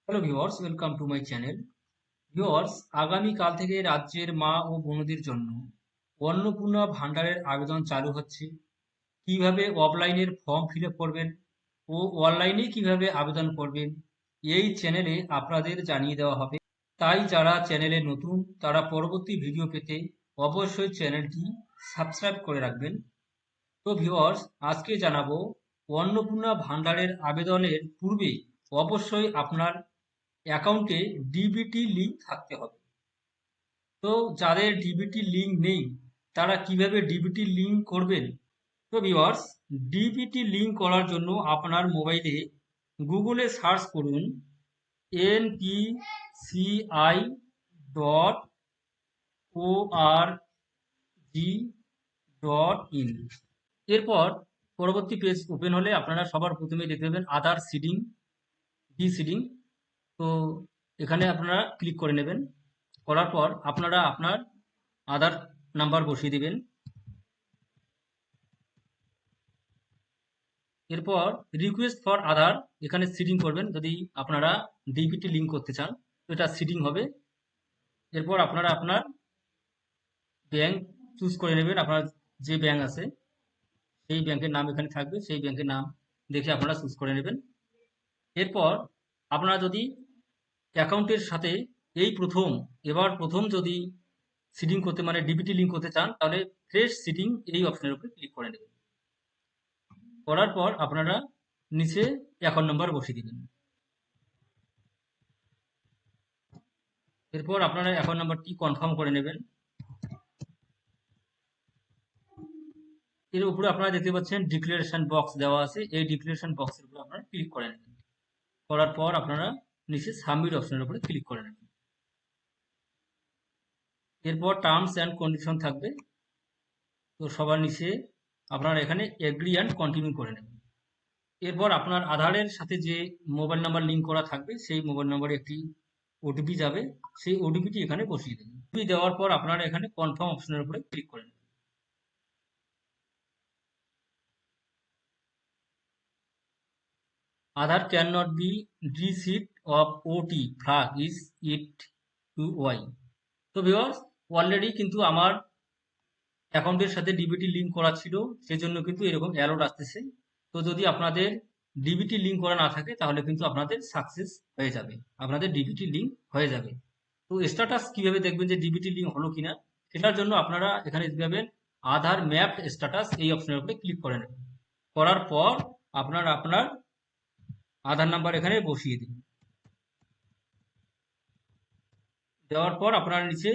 Hello viewers, welcome to my channel. Viewers, আগামীকাল থেকে রাজ্যের মা ও বোনদের জন্য অন্নপূর্ণা ভান্ডারের আবেদন চালু হচ্ছে। কিভাবে অফলাইনের ফর্ম ফিল আপ করবেন ও অনলাইনে কিভাবে আবেদন করবেন এই চ্যানেলে আপনাদের জানিয়ে দেওয়া হবে। তাই যারা চ্যানেলে নতুন তারা পরবর্তী ভিডিও পেতে অবশ্যই চ্যানেলটি সাবস্ক্রাইব করে রাখবেন। তো ভিউয়ার্স, আজকে জানাবো অন্নপূর্ণা ভান্ডারের আবেদনের পূর্বে অবশ্যই আপনার অ্যাকাউন্টে ডিবিটি লিঙ্ক থাকতে হবে। তো যাদের ডিবিটি লিঙ্ক নেই তারা কিভাবে ডিবিটি লিঙ্ক করবেন? তো ভিউয়ার্স, ডিবিটি লিঙ্ক করার জন্য আপনার মোবাইলে গুগলে সার্চ করুন npci.org.in। এরপর পরবর্তী পেজ ওপেন হলে আপনারা সবার প্রথমে দেখতে পাবেন আধার সিডিং, ডি সিডিং। তো এখানে আপনারা ক্লিক করে নেবেন। করার পর আপনারা আপনার আধার নাম্বার বসিয়ে দিবেন। এরপর রিকোয়েস্ট ফর আধার এখানে সিডিং করবেন যদি আপনারা ডিবিটি লিঙ্ক করতে চান, তো এটা সিডিং হবে। এরপর আপনারা আপনার ব্যাংক চুজ করে নেবেন। আপনার যে ব্যাংক আছে সেই ব্যাংকের নাম এখানে থাকবে, সেই ব্যাংকের নাম দেখে আপনারা চুজ করে নেবেন। এরপর আপনারা যদি অ্যাকাউন্টের সাথে এবার প্রথম যদি সিডিং করতে মানে ডিবিটি লিঙ্ক করতে চান তাহলে ফ্রেশ সিডিং এই অপশনের উপরে ক্লিক করে নেবেন। করার পর আপনারা নিচে অ্যাকাউন্ট নাম্বার বসিয়ে দিবেন। এরপর আপনারা অ্যাকাউন্ট নাম্বারটি কনফার্ম করে নেবেন। এর উপরে আপনারা দেখতে পাচ্ছেন ডিক্লারেশন বক্স দেওয়া আছে, এই ডিক্লারেশন বক্সের উপরে আপনারা ক্লিক করে নেবেন। করার পর আপনারা নিচে সাবমিট অপশনের উপরে ক্লিক করে নেবেন। এরপর টার্মস অ্যান্ড কন্ডিশন থাকবে, তো সবার নিচে আপনারা এখানে এগ্রি অ্যান্ড কন্টিনিউ করে নেবেন। এরপর আপনার আধারের সাথে যে মোবাইল নাম্বার লিঙ্ক করা থাকবে সেই মোবাইল নাম্বারে একটি ওটিপি যাবে, সেই ওটিপিটি এখানে বসিয়ে দেবেন। ওটিপি দেওয়ার পর আপনারা এখানে কনফার্ম অপশনের উপরে ক্লিক করে নেবেন। Aadhaar can not be receipt of OT flag is it to Y. তো ভিউয়ার্স, অলরেডি কিন্তু আমার অ্যাকাউন্টের সাথে ডিবিটি লিঙ্ক করা ছিল, সেজন্য কিন্তু এরকম অ্যালার্ট আসতেছে। তো যদি আপনাদের ডিবিটি লিঙ্ক করা না থাকে তাহলে কিন্তু আপনাদের সাকসেস হয়ে যাবে, আপনাদের ডিবিটি লিঙ্ক হয়ে যাবে। তো স্ট্যাটাস কিভাবে দেখবেন যে ডিবিটি লিঙ্ক হলো কিনা, সেটার জন্য আপনারা এখানে যাবেন আধার ম্যাপড স্ট্যাটাস এই অপশনের উপরে ক্লিক করে নেবেন। করার পর আপনার আপনার আধার নাম্বার এখানে বসিয়ে দিন। দেওয়ার পর আপনার নিচে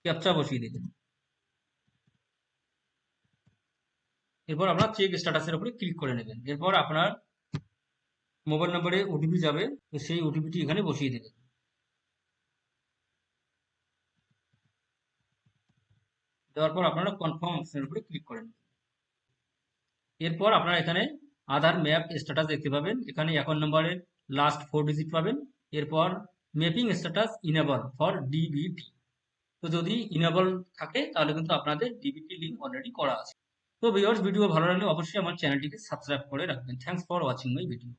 ক্যাপচা বসিয়ে দিবেন। এরপর আপনার চেক স্ট্যাটাসের উপরে ক্লিক করে নেবেন। এরপর আপনার মোবাইল নম্বরে ওটিপি যাবে, তো সেই ওটিপিটি এখানে বসিয়ে দেবেন। দেওয়ার পর আপনারা কনফার্ম অপশনের উপরে ক্লিক করেন। এরপর আপনারা এখানে আধার ম্যাপ স্ট্যাটাস দেখতে পাবেন, এখানে অ্যাকাউন্ট নম্বরের লাস্ট 4 ডিজিট পাবেন। এরপর mapping status enable for DBT. তো যদি ইনেবল থাকে তাহলে কিন্তু আপনাদের ডিবিটি লিঙ্ক অলরেডি করা আছে। তো ভিউয়ার্স, ভিডিও ভালো লাগলে অবশ্যই আমার চ্যানেলটিকে সাবস্ক্রাইব করে রাখবেন। Thanks for watching my video.